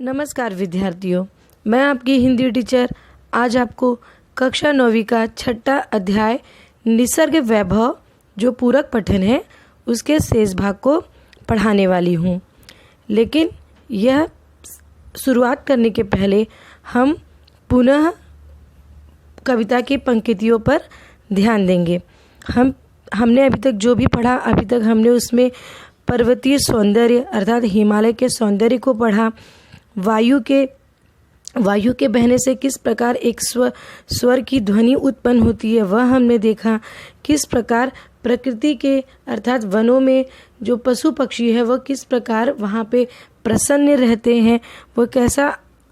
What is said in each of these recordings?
नमस्कार विद्यार्थियों, मैं आपकी हिंदी टीचर आज आपको कक्षा 9वीं का 6ठा अध्याय निसर्ग वैभव जो पूरक पठन है उसके शेष भाग को पढ़ाने वाली हूँ। लेकिन यह शुरुआत करने के पहले हम पुनः कविता की पंक्तियों पर ध्यान देंगे। हमने अभी तक जो भी पढ़ा, अभी तक हमने उसमें पर्वतीय सौंदर्य अर्थात हिमालय के सौंदर्य को पढ़ा। वायु के बहने से किस प्रकार एक स्वर की ध्वनि उत्पन्न होती है वह हमने देखा। किस प्रकार प्रकृति के अर्थात वनों में जो पशु पक्षी है वह किस प्रकार वहाँ पे प्रसन्न रहते हैं, वह कैसा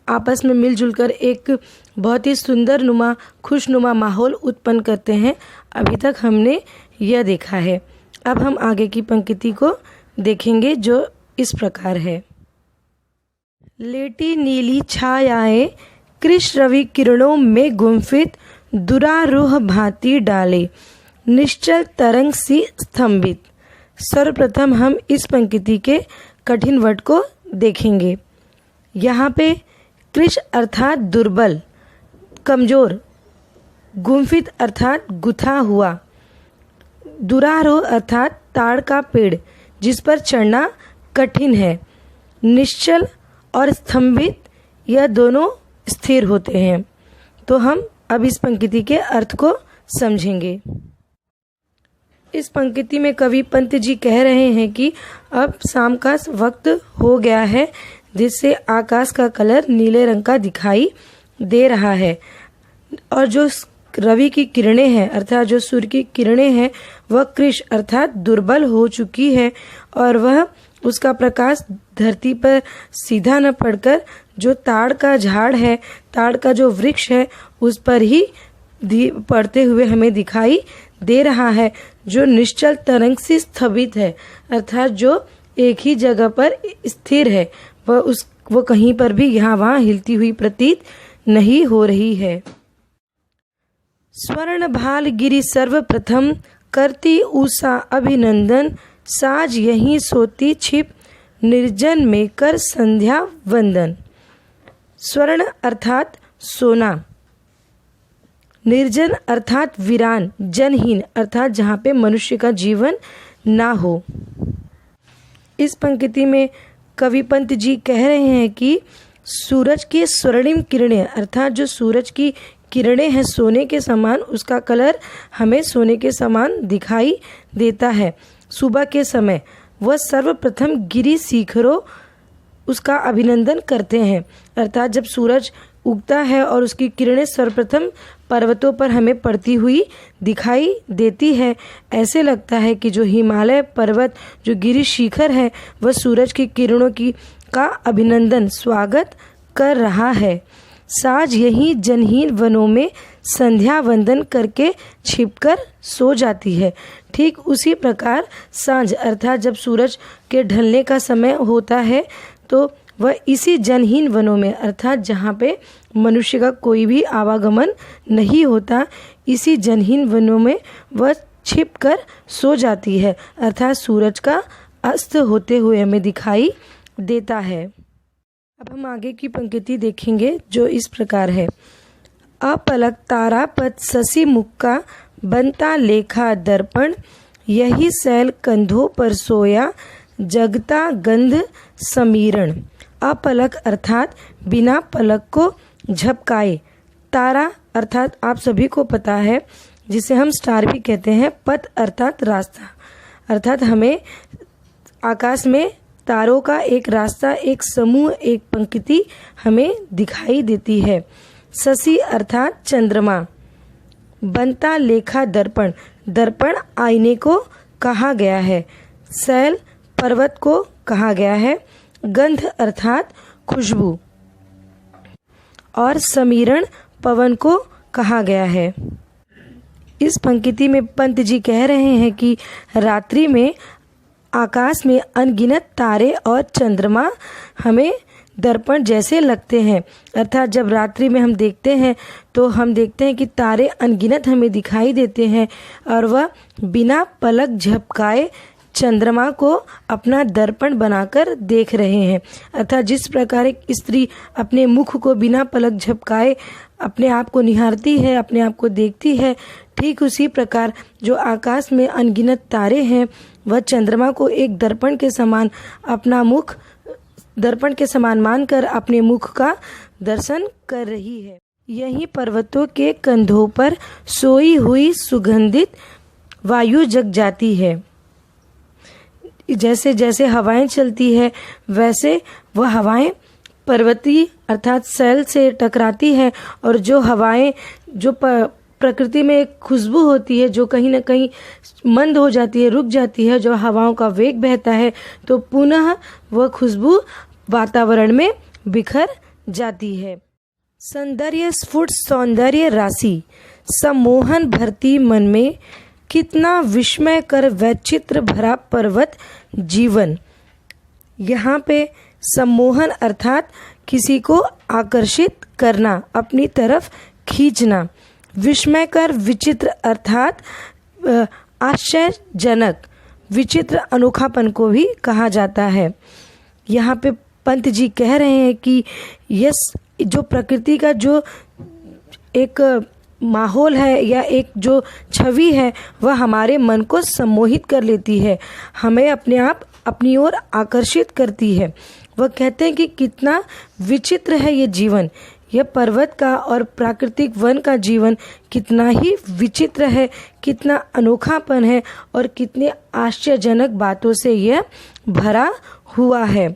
आपस में मिलजुल कर एक बहुत ही सुंदर नुमा खुशनुमा माहौल उत्पन्न करते हैं। अभी तक हमने यह देखा है। अब हम आगे की पंक्ति को देखेंगे जो इस प्रकार है। लेटी नीली छायाएं कृष्ण रवि किरणों में गुम्फित दुरारूह भांति डाले निश्चल तरंग सी स्तंभित। सर्वप्रथम हम इस पंक्ति के कठिन वर्ड को देखेंगे। यहाँ पे कृष्ण अर्थात दुर्बल कमजोर, गुम्फित अर्थात गुथा हुआ, दुरारोह अर्थात ताड़ का पेड़ जिस पर चढ़ना कठिन है, निश्चल और स्तंभित यह दोनों स्थिर होते हैं। तो हम अब इस पंक्ति के अर्थ को समझेंगे। इस पंक्ति में कवि पंत जी कह रहे हैं कि अब शाम का वक्त हो गया है जिससे आकाश का कलर नीले रंग का दिखाई दे रहा है और जो रवि की किरणें हैं अर्थात जो सूर्य की किरणें हैं वह कृष्ण अर्थात दुर्बल हो चुकी है और वह उसका प्रकाश धरती पर सीधा न पड़कर जो ताड़ का झाड़ है, ताड़ का जो वृक्ष है उस पर ही पड़ते हुए हमें दिखाई दे रहा है, जो निश्चल तरंग से स्थगित है अर्थात जो एक ही जगह पर स्थिर है, वह कहीं पर भी यहाँ वहाँ हिलती हुई प्रतीत नहीं हो रही है। स्वर्ण भाल गिरी सर्वप्रथम करती उषा अभिनंदन, साज यहीं सोती छिप निर्जन में कर संध्या वंदन। स्वर्ण अर्थात सोना, निर्जन अर्थात वीरान, जनहीन अर्थात जहाँ पे मनुष्य का जीवन ना हो। इस पंक्ति में कवि पंत जी कह रहे हैं कि सूरज की स्वर्णिम किरणें अर्थात जो सूरज की किरणें हैं सोने के समान, उसका कलर हमें सोने के समान दिखाई देता है। सुबह के समय वह सर्वप्रथम गिरी शिखरों उसका अभिनंदन करते हैं अर्थात जब सूरज उगता है और उसकी किरणें सर्वप्रथम पर्वतों पर हमें पड़ती हुई दिखाई देती है, ऐसे लगता है कि जो हिमालय पर्वत जो गिरी शिखर है वह सूरज की किरणों का अभिनंदन स्वागत कर रहा है। साज यही जनहीन वनों में संध्या वंदन करके छिपकर सो जाती है। ठीक उसी प्रकार सांझ अर्थात जब सूरज के ढलने का समय होता है तो वह इसी जनहीन वनों में अर्थात जहाँ पे मनुष्य का कोई भी आवागमन नहीं होता, इसी जनहीन वनों में वह छिपकर सो जाती है अर्थात सूरज का अस्त होते हुए हमें दिखाई देता है। अब हम आगे की पंक्ति देखेंगे जो इस प्रकार है। अपलक तारापत शशि मुख का बनता लेखा दर्पण, यही सैल कंधों पर सोया जगता गंध समीरण। अपलक अर्थात बिना पलक को झपकाए, तारा अर्थात आप सभी को पता है जिसे हम स्टार भी कहते हैं, पथ अर्थात रास्ता अर्थात हमें आकाश में तारों का एक रास्ता, एक समूह, एक पंक्ति हमें दिखाई देती है। शशि अर्थात चंद्रमा, बनता लेखा दर्पण, दर्पण आईने को कहा गया है, शैल पर्वत को कहा गया है, गंध अर्थात खुशबू और समीरण पवन को कहा गया है। इस पंक्ति में पंत जी कह रहे हैं कि रात्रि में आकाश में अनगिनत तारे और चंद्रमा हमें दर्पण जैसे लगते हैं अर्थात जब रात्रि में हम देखते हैं तो हम देखते हैं कि तारे अनगिनत हमें दिखाई देते हैं और वह बिना पलक झपकाए चंद्रमा को अपना दर्पण बनाकर देख रहे हैं। अर्थात जिस प्रकार एक स्त्री अपने मुख को बिना पलक झपकाए अपने आप को निहारती है, अपने आप को देखती है, ठीक उसी प्रकार जो आकाश में अनगिनत तारे हैं वह चंद्रमा को एक दर्पण के समान अपना मुख दर्पण के समान मानकर अपने मुख का दर्शन कर रही है। यहीं पर्वतों के कंधों पर सोई हुई सुगंधित वायु जग जाती है। जैसे जैसे हवाएं चलती है वैसे वह हवाएं पर्वतीय अर्थात शैल से टकराती है और जो हवाएं जो प्रकृति में एक खुशबू होती है जो कहीं ना कहीं मंद हो जाती है, रुक जाती है, जो हवाओं का वेग बहता है तो पुनः वह खुशबू वातावरण में बिखर जाती है। सौंदर्य स्फुट सौंदर्य राशि सम्मोहन भरती मन में, कितना विस्मय कर वैचित्र भरा पर्वत जीवन। यहाँ पे सम्मोहन अर्थात किसी को आकर्षित करना, अपनी तरफ खींचना। विस्मयकर विचित्र अर्थात आश्चर्यजनक, विचित्र अनोखापन को भी कहा जाता है। यहाँ पे पंत जी कह रहे हैं कि यस जो प्रकृति का जो एक माहौल है या एक जो छवि है वह हमारे मन को सम्मोहित कर लेती है, हमें अपने आप अपनी ओर आकर्षित करती है। वह कहते हैं कि कितना विचित्र है ये जीवन, यह पर्वत का और प्राकृतिक वन का जीवन कितना ही विचित्र है, कितना अनोखापन है और कितने आश्चर्यजनक बातों से यह भरा हुआ है।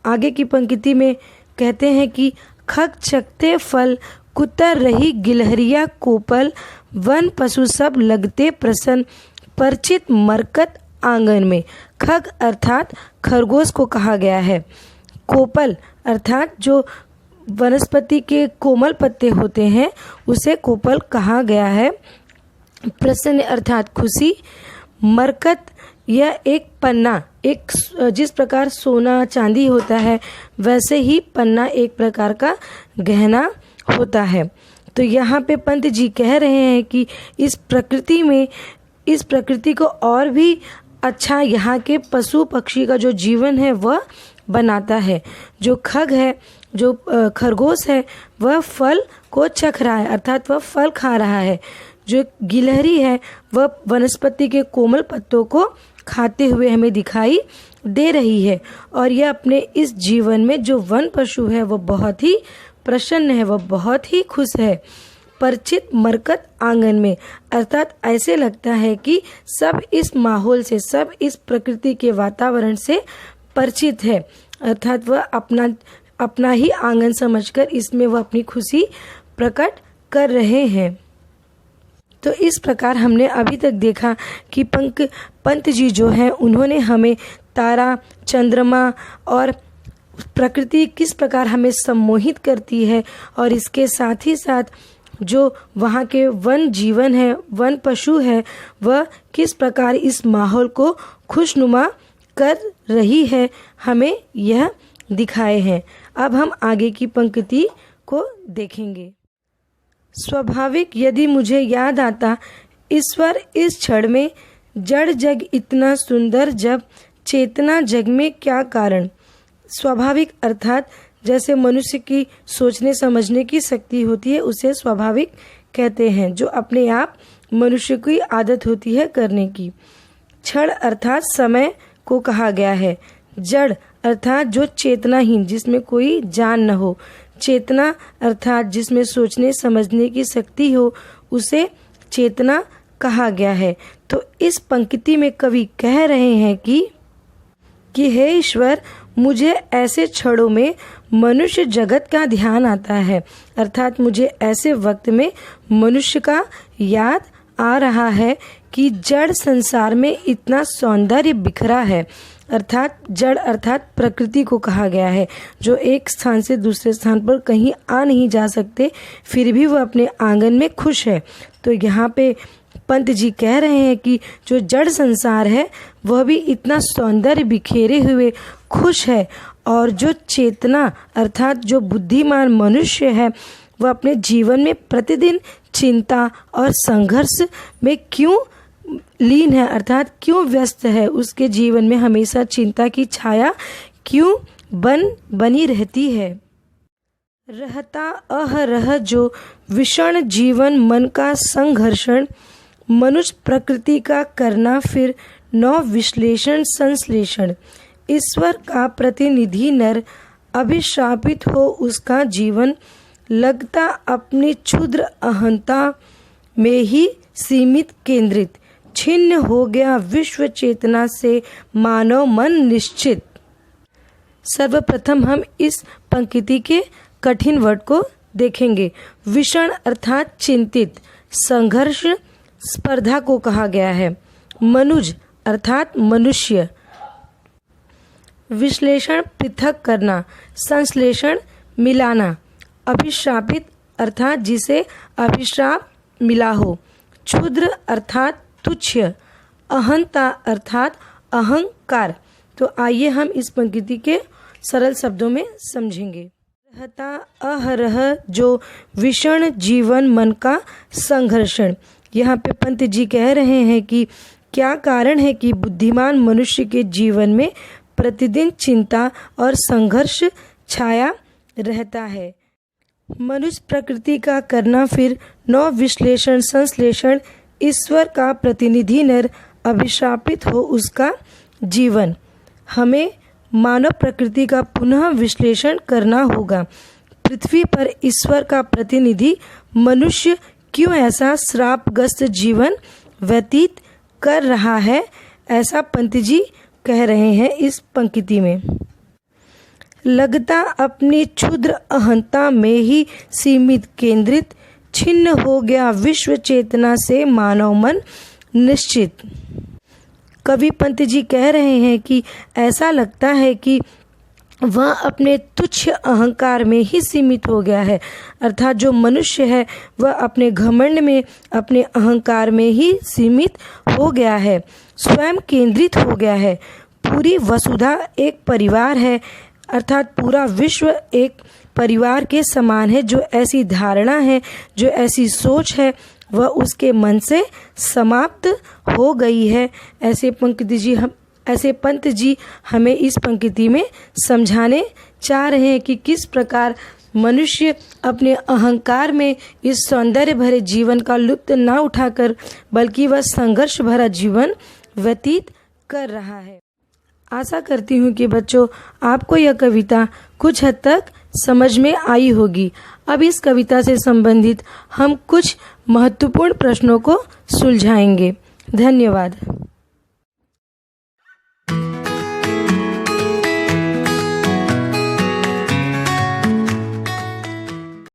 आगे की पंक्ति में कहते हैं कि खग चकते फल कुतर रही गिलहरिया कोपल, वन पशु सब लगते प्रसन्न, परिचित मरकत आंगन में। खग अर्थात खरगोश को कहा गया है। कोपल अर्थात जो वनस्पति के कोमल पत्ते होते हैं उसे कोपल कहा गया है। प्रसन्न अर्थात खुशी। मरकत यह एक पन्ना, एक जिस प्रकार सोना चांदी होता है वैसे ही पन्ना एक प्रकार का गहना होता है। तो यहाँ पे पंत जी कह रहे हैं कि इस प्रकृति में, इस प्रकृति को और भी अच्छा यहाँ के पशु पक्षी का जो जीवन है वह बनाता है। जो खग है, जो खरगोश है, वह फल को चख रहा है अर्थात वह फल खा रहा है। जो गिलहरी है वह वनस्पति के कोमल पत्तों को खाते हुए हमें दिखाई दे रही है और यह अपने इस जीवन में जो वन पशु है वह बहुत ही प्रसन्न है, वह बहुत ही खुश है। परिचित मरकत आंगन में अर्थात ऐसे लगता है कि सब इस माहौल से, सब इस प्रकृति के वातावरण से परिचित है अर्थात वह अपना ही आंगन समझकर इसमें वह अपनी खुशी प्रकट कर रहे हैं। तो इस प्रकार हमने अभी तक देखा कि पंत जी जो हैं उन्होंने हमें तारा, चंद्रमा और प्रकृति किस प्रकार हमें सम्मोहित करती है और इसके साथ ही साथ जो वहाँ के वन जीवन है, वन पशु है, वह किस प्रकार इस माहौल को खुशनुमा कर रही है, हमें यह दिखाए हैं। अब हम आगे की पंक्ति को देखेंगे। स्वाभाविक यदि मुझे याद आता ईश्वर इस क्षण में, जड़ जग इतना सुंदर जब, चेतना जग में क्या कारण। स्वाभाविक अर्थात जैसे मनुष्य की सोचने समझने की शक्ति होती है उसे स्वाभाविक कहते हैं, जो अपने आप मनुष्य की आदत होती है करने की। क्षण अर्थात समय को कहा गया है। जड़ अर्थात जो चेतनाहीन, जिसमें कोई जान न हो। चेतना अर्थात जिसमें सोचने समझने की शक्ति हो, उसे चेतना कहा गया है। तो इस पंक्ति में कवि कह रहे हैं कि हे ईश्वर, मुझे ऐसे क्षणों में मनुष्य जगत का ध्यान आता है अर्थात मुझे ऐसे वक्त में मनुष्य का याद आ रहा है कि जड़ संसार में इतना सौंदर्य बिखरा है। अर्थात जड़ अर्थात प्रकृति को कहा गया है, जो एक स्थान से दूसरे स्थान पर कहीं आ नहीं जा सकते, फिर भी वह अपने आंगन में खुश है। तो यहाँ पे पंत जी कह रहे हैं कि जो जड़ संसार है वह भी इतना सौंदर्य बिखेरे हुए खुश है, और जो चेतना अर्थात जो बुद्धिमान मनुष्य है वह अपने जीवन में प्रतिदिन चिंता और संघर्ष में क्यों लीन है अर्थात क्यों व्यस्त है, उसके जीवन में हमेशा चिंता की छाया क्यों बनी रहती है। रहता अहरह जो विषण जीवन मन का संघर्षण, मनुष्य प्रकृति का करना फिर नौ विश्लेषण संश्लेषण, ईश्वर का प्रतिनिधि नर अभिशापित हो उसका जीवन, लगता अपनी क्षुद्र अहंता में ही सीमित केंद्रित, छिन्न हो गया विश्व चेतना से मानव मन निश्चित। सर्वप्रथम हम इस पंक्ति के कठिन वर्ड को देखेंगे। विषण अर्थात चिंतित, संघर्ष स्पर्धा को कहा गया है। मनुज अर्थात मनुष्य, विश्लेषण पृथक करना, संश्लेषण मिलाना, अभिशापित अर्थात जिसे अभिशाप मिला हो, क्षुद्र अर्थात तुच्छ, अहंता अर्थात अहंकार। तो आइए हम इस पंक्ति के सरल शब्दों में समझेंगे। रहता अहरह जो विषण जीवन मन का संघर्षण। यहाँ पे पंत जी कह रहे हैं कि क्या कारण है कि बुद्धिमान मनुष्य के जीवन में प्रतिदिन चिंता और संघर्ष छाया रहता है। मनुष्य प्रकृति का करना फिर नौ विश्लेषण संश्लेषण, ईश्वर का प्रतिनिधि नर अभिशापित हो उसका जीवन। हमें मानव प्रकृति का पुनः विश्लेषण करना होगा। पृथ्वी पर ईश्वर का प्रतिनिधि मनुष्य क्यों ऐसा श्रापग्रस्त जीवन व्यतीत कर रहा है, ऐसा पंत जी कह रहे हैं इस पंक्ति में। लगता अपनी क्षुद्र अहंता में ही सीमित केंद्रित, छिन्न हो गया विश्व चेतना से मानव मन निश्चित। कवि पंत जी कह रहे हैं कि ऐसा लगता है कि वह अपने तुच्छ अहंकार में ही सीमित हो गया है, अर्थात जो मनुष्य है वह अपने घमंड में, अपने अहंकार में ही सीमित हो गया है, स्वयं केंद्रित हो गया है। पूरी वसुधा एक परिवार है, अर्थात पूरा विश्व एक परिवार के समान है। जो ऐसी धारणा है, जो ऐसी सोच है, वह उसके मन से समाप्त हो गई है। ऐसे पंत जी हमें इस पंक्ति में समझाने चाह रहे हैं कि किस प्रकार मनुष्य अपने अहंकार में इस सौंदर्य भरे जीवन का लुत्फ ना उठाकर बल्कि वह संघर्ष भरा जीवन व्यतीत कर रहा है। आशा करती हूँ कि बच्चों आपको यह कविता कुछ हद तक समझ में आई होगी। अब इस कविता से संबंधित हम कुछ महत्वपूर्ण प्रश्नों को सुलझाएंगे। धन्यवाद।